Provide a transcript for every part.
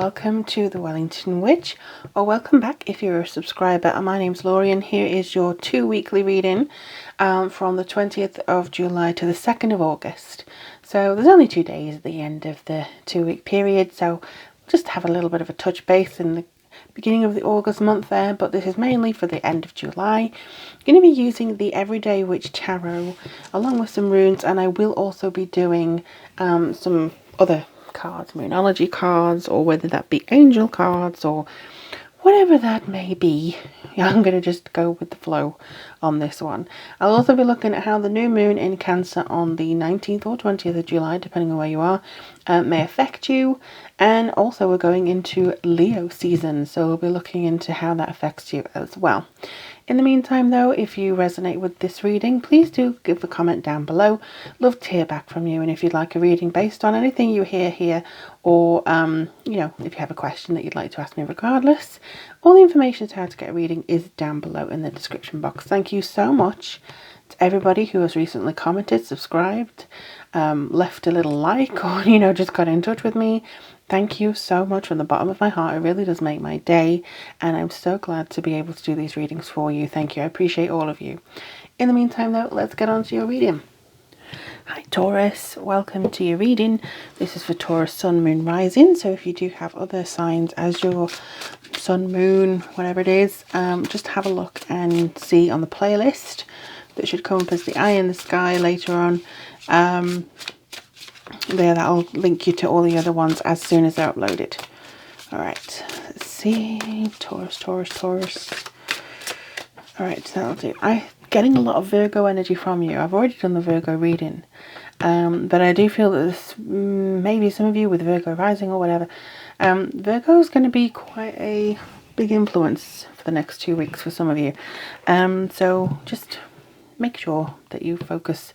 welcome to the Wellington Witch, or welcome back if you're a subscriber. My name's Laurie and here is your 2 weekly reading from the 20th of July to the 2nd of August. So there's only 2 days at the end of the 2-week period, so just have a little bit of a touch base in the beginning of the August month there, but this is mainly for the end of July. I'm going to be using the Everyday Witch Tarot along with some runes, and I will also be doing some other cards, moonology cards, or whether that be angel cards or whatever that may be. I'm going to just go with the flow on this one. I'll also be looking at how the new moon in Cancer on the 19th or 20th of July, depending on where you are, may affect you. And also we're going into Leo season, so we'll be looking into how that affects you as well. In the meantime though, if you resonate with this reading, please do give a comment down below. Love to hear back from you, and if you'd like a reading based on anything you hear here, or you know, if you have a question that you'd like to ask me regardless, all the information to how to get a reading is down below in the description box. Thank you so much to everybody who has recently commented, subscribed, left a little like, or you know, just got in touch with me. Thank you so much from the bottom of my heart. It really does make my day, and I'm so glad to be able to do these readings for you. Thank you. I appreciate all of you. In the meantime though, let's get on to your reading. Hi Taurus, welcome to your reading. This is for Taurus Sun, Moon, Rising. So if you do have other signs as your Sun, Moon, whatever it is, just have a look and see on the playlist that should come up as the Eye in the Sky later on. There, that'll link you to all the other ones as soon as they're uploaded. Alright, let's see. Taurus. Alright, that'll do. I'm getting a lot of Virgo energy from you. I've already done the Virgo reading. But I do feel that this, maybe some of you with Virgo rising or whatever, Virgo is going to be quite a big influence for the next 2 weeks for some of you. So just make sure that you focus,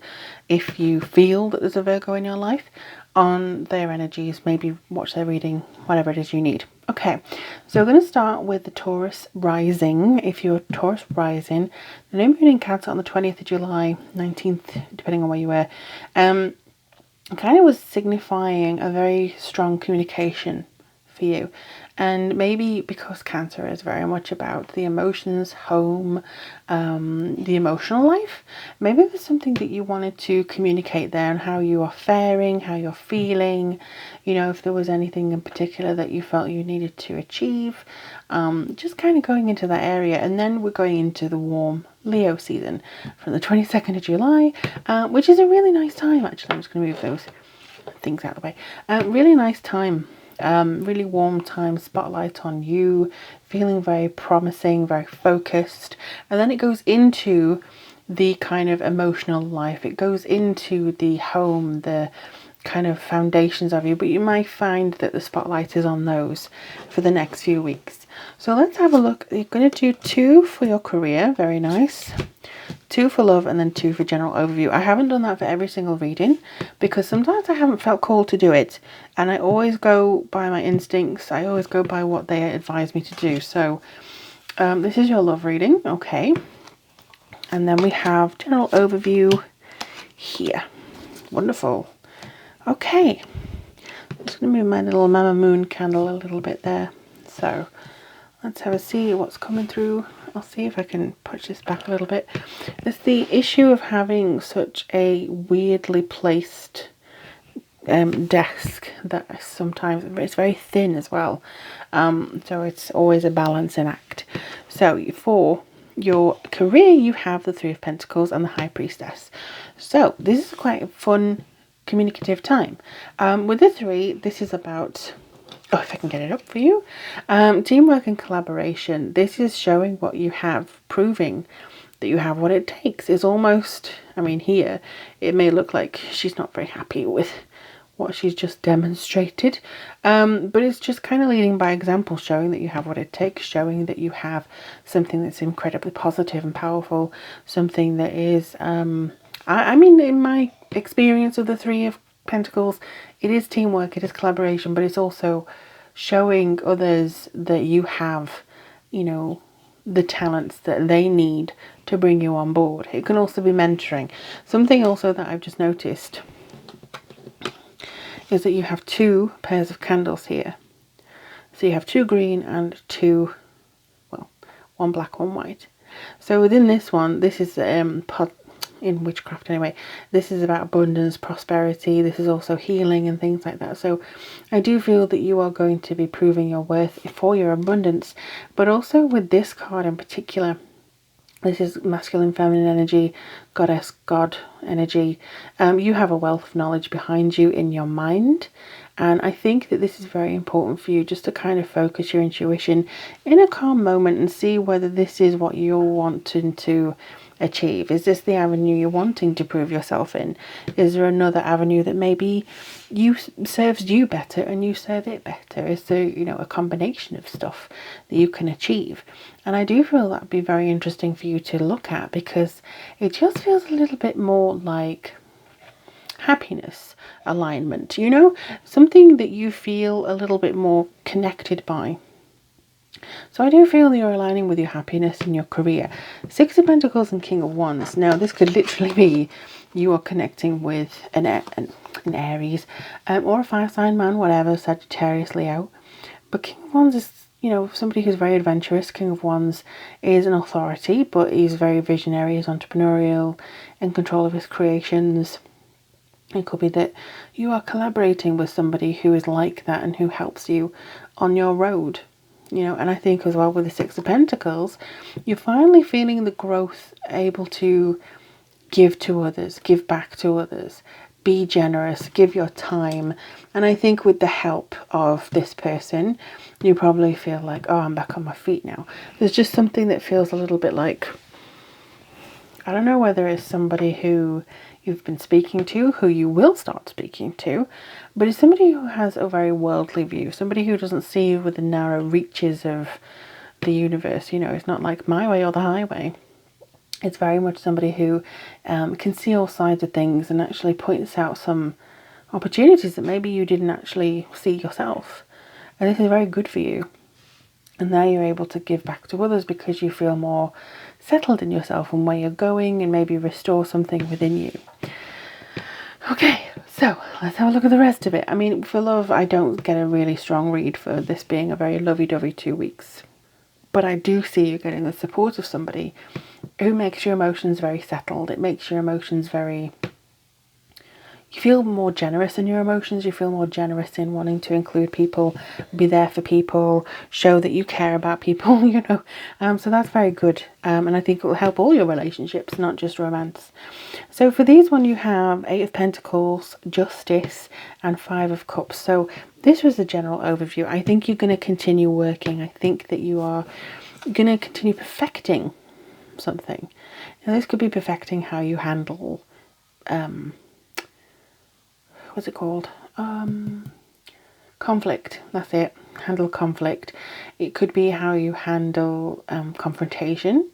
if you feel that there's a Virgo in your life, on their energies. Maybe watch their reading, whatever it is you need. Okay, so we're going to start with the Taurus rising. If you're Taurus rising, the new moon in Cancer on the 20th of July, 19th, depending on where you were, kind of was signifying a very strong communication for you. And maybe because Cancer is very much about the emotions, home, the emotional life, maybe there's something that you wanted to communicate there and how you are faring, how you're feeling, you know, if there was anything in particular that you felt you needed to achieve, just kind of going into that area. And then we're going into the warm Leo season from the 22nd of July, which is a really nice time. Actually, I'm just going to move those things out of the way. Really nice time. Really warm time, spotlight on you, feeling very promising, very focused. And then it goes into the kind of emotional life. It goes into the home, the kind of foundations of you, but you might find that the spotlight is on those for the next few weeks. So let's have a look. You're going to do 2 for your career, very nice, 2 for love, and then 2 for general overview. I haven't done that for every single reading because sometimes I haven't felt called to do it, and I always go by my instincts. I always go by what they advise me to do. So this is your love reading, okay, and then we have general overview here. Wonderful. Okay, I'm just going to move my little Mama Moon candle a little bit there. So let's have a see what's coming through. I'll see if I can push this back a little bit. There's the issue of having such a weirdly placed desk that sometimes it's very thin as well. So it's always a balancing act. So for your career, you have the 3 of Pentacles and the High Priestess. So this is quite a fun, communicative time. With the 3, this is about, oh, if I can get it up for you, teamwork and collaboration. This is showing what you have, proving that you have what it takes. Is almost, I mean, here it may look like she's not very happy with what she's just demonstrated, but it's just kind of leading by example, showing that you have what it takes, showing that you have something that's incredibly positive and powerful, something that is I mean, in my experience of the 3 of Pentacles, it is teamwork, it is collaboration, but it's also showing others that you have, you know, the talents that they need to bring you on board. It can also be mentoring. Something also that I've just noticed is that you have 2 pairs of candles here. So you have 2 green and 2, well, 1 black, 1 white. So within this one, this is in witchcraft anyway, this is about abundance, prosperity. This is also healing and things like that. So I do feel that you are going to be proving your worth for your abundance. But also with this card in particular, this is masculine, feminine energy, goddess, god energy. You have a wealth of knowledge behind you in your mind. And I think that this is very important for you, just to kind of focus your intuition in a calm moment and see whether this is what you're wanting to achieve. Is this the avenue you're wanting to prove yourself in? Is there another avenue that maybe serves you better and you serve it better? Is there, a combination of stuff that you can achieve? And I do feel that'd be very interesting for you to look at, because it just feels a little bit more like happiness alignment, something that you feel a little bit more connected by. So I do feel that you're aligning with your happiness in your career. 6 of Pentacles and King of Wands. Now this could literally be you are connecting with an Aries or a fire sign man, whatever, Sagittarius, Leo. But King of Wands is, somebody who's very adventurous. King of Wands is an authority, but he's very visionary, he's entrepreneurial, in control of his creations. It could be that you are collaborating with somebody who is like that and who helps you on your road. And I think as well with the 6 of Pentacles, you're finally feeling the growth, able to give to others, give back to others, be generous, give your time. And I think with the help of this person, you probably feel like, oh, I'm back on my feet now. There's just something that feels a little bit like, I don't know whether it's somebody who you've been speaking to, who you will start speaking to, but it's somebody who has a very worldly view, somebody who doesn't see with the narrow reaches of the universe. It's not like my way or the highway. It's very much somebody who can see all sides of things and actually points out some opportunities that maybe you didn't actually see yourself. And this is very good for you. And now you're able to give back to others because you feel more settled in yourself and where you're going, and maybe restore something within you. Okay, so let's have a look at the rest of it. I mean, for love, I don't get a really strong read for this being a very lovey-dovey 2 weeks. But I do see you getting the support of somebody who makes your emotions very settled. It makes your emotions very... You feel more generous in your emotions. You feel more generous in wanting to include people, be there for people, show that you care about people, So that's very good. And I think it will help all your relationships, not just romance. So for these one, you have 8 of Pentacles, Justice, and 5 of Cups. So this was the general overview. I think you're going to continue working. I think that you are going to continue perfecting something. Now, this could be perfecting how you handle... what's it called? Conflict. That's it. Handle conflict. It could be how you handle confrontation.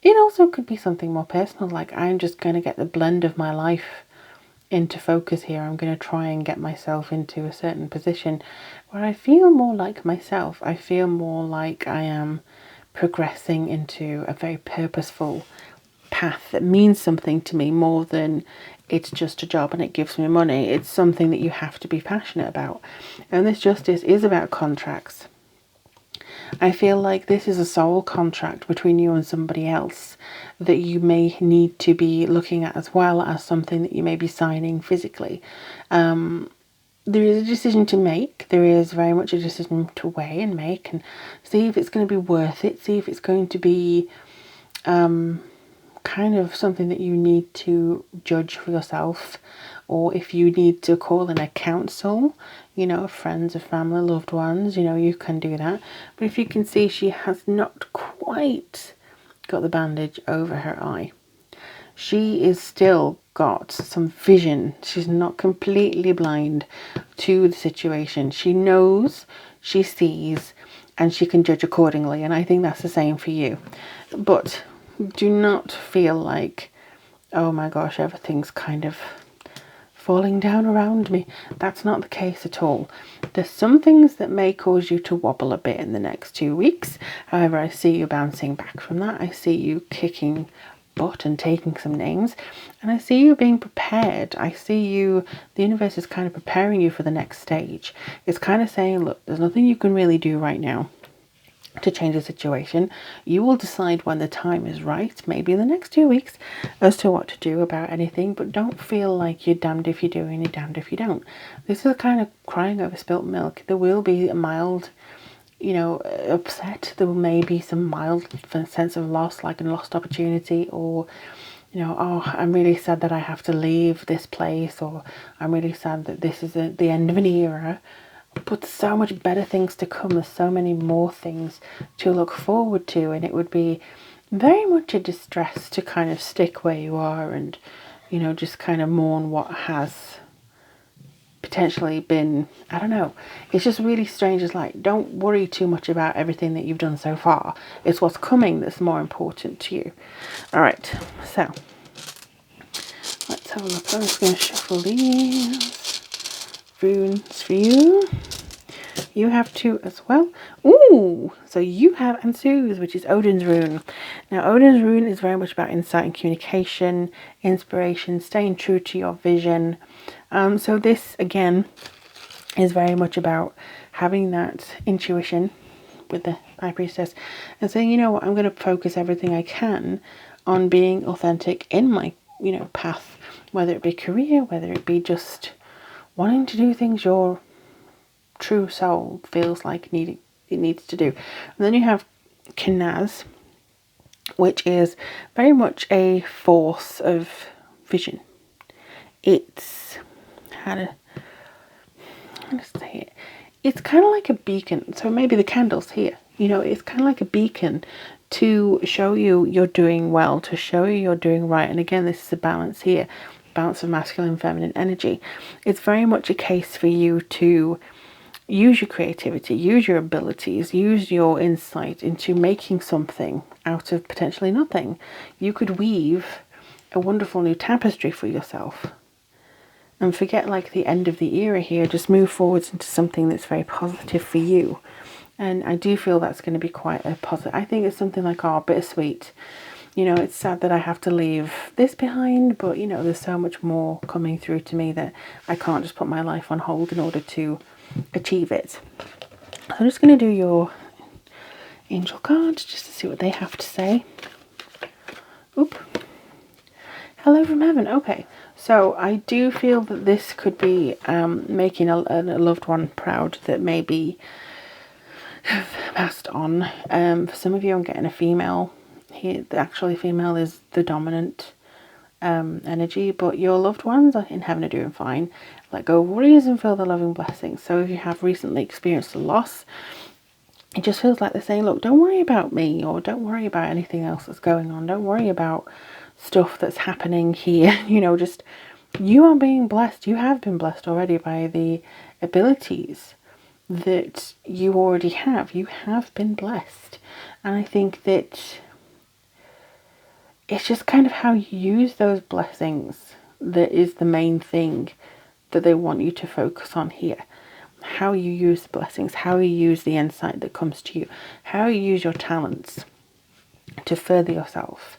It also could be something more personal, like I'm just going to get the blend of my life into focus here. I'm going to try and get myself into a certain position where I feel more like myself. I feel more like I am progressing into a very purposeful path that means something to me more than it's just a job and it gives me money. It's something that you have to be passionate about. And this Justice is about contracts. I feel like this is a soul contract between you and somebody else that you may need to be looking at, as well as something that you may be signing physically. There is a decision to make. There is very much a decision to weigh and make and see if it's going to be worth it. See if it's going to be kind of something that you need to judge for yourself, or if you need to call in a counsel, friends or family, loved ones, you can do that. But if you can see, she has not quite got the bandage over her eye. She is still got some vision. She's not completely blind to the situation. She knows, she sees, and she can judge accordingly. And I think that's the same for you. But do not feel like, oh my gosh, everything's kind of falling down around me. That's not the case at all. There's some things that may cause you to wobble a bit in the next 2 weeks. However, I see you bouncing back from that. I see you kicking butt and taking some names. And I see you being prepared. I see you, the universe is kind of preparing you for the next stage. It's kind of saying, look, there's nothing you can really do right now to change the situation. You will decide when the time is right, maybe in the next 2 weeks, as to what to do about anything, but don't feel like you're damned if you do and you're damned if you don't. This is kind of crying over spilt milk. There will be a mild, upset. There may be some mild sense of loss, like a lost opportunity, or oh, I'm really sad that I have to leave this place, or I'm really sad that this is the end of an era. But so much better things to come. There's so many more things to look forward to, and it would be very much a distress to kind of stick where you are and, just kind of mourn what has potentially been, I don't know. It's just really strange. It's like, don't worry too much about everything that you've done so far. It's what's coming that's more important to you. All right, so let's have a look. I'm just going to shuffle these runes for you. You have 2 as well. Ooh, so you have Ansu's, which is Odin's rune. Now, Odin's rune is very much about insight and communication, inspiration, staying true to your vision. So this, again, is very much about having that intuition with the High Priestess and saying, you know what, I'm going to focus everything I can on being authentic in my, path, whether it be career, whether it be just wanting to do things your true soul feels like it needs to do. And then you have Kenaz, which is very much a force of vision. It's how to say it. It's kind of like a beacon. So maybe the candles here. It's kind of like a beacon to show you you're doing well, to show you you're doing right. And again, this is a balance here. Balance of masculine and feminine energy. It's very much a case for you to use your creativity, use your abilities, use your insight into making something out of potentially nothing. You could weave a wonderful new tapestry for yourself and forget like the end of the era here. Just move forwards into something that's very positive for you. And I do feel that's going to be quite a positive. I think it's something like, bittersweet. It's sad that I have to leave this behind, but, there's so much more coming through to me that I can't just put my life on hold in order to achieve it. So I'm just going to do your angel cards just to see what they have to say. Oop. Hello from heaven. Okay, so I do feel that this could be making a loved one proud that maybe have passed on. For some of you, I'm getting a female. Here, actually, female is the dominant energy, but your loved ones in heaven are doing fine. Let go of worries and feel the loving blessings. So if you have recently experienced a loss, it just feels like they're saying, look, don't worry about me, or don't worry about anything else that's going on. Don't worry about stuff that's happening here. Just you are being blessed. You have been blessed already by the abilities that you already have. You have been blessed. And I think that it's just kind of how you use those blessings that is the main thing that they want you to focus on here. How you use the blessings, how you use the insight that comes to you, how you use your talents to further yourself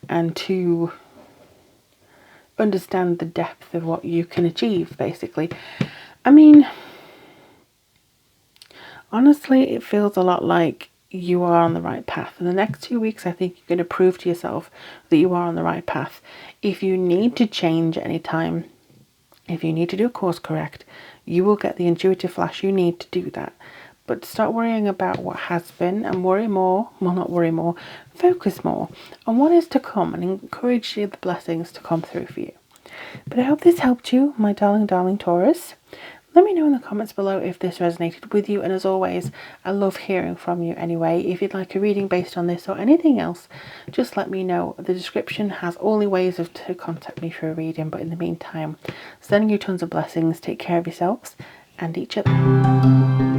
and to understand the depth of what you can achieve, basically. I mean, honestly, it feels a lot like you are on the right path. In the next 2 weeks, I think you're going to prove to yourself that you are on the right path. If you need to change any time, if you need to do a course correct, you will get the intuitive flash you need to do that. But start worrying about what has been and worry more, well, not worry more, focus more on what is to come and encourage the blessings to come through for you. But I hope this helped you, my darling Taurus. Let me know in the comments below if this resonated with you, and as always, I love hearing from you anyway. If you'd like a reading based on this or anything else, just let me know. The description has all the ways to contact me for a reading, but in the meantime, sending you tons of blessings, take care of yourselves and each other.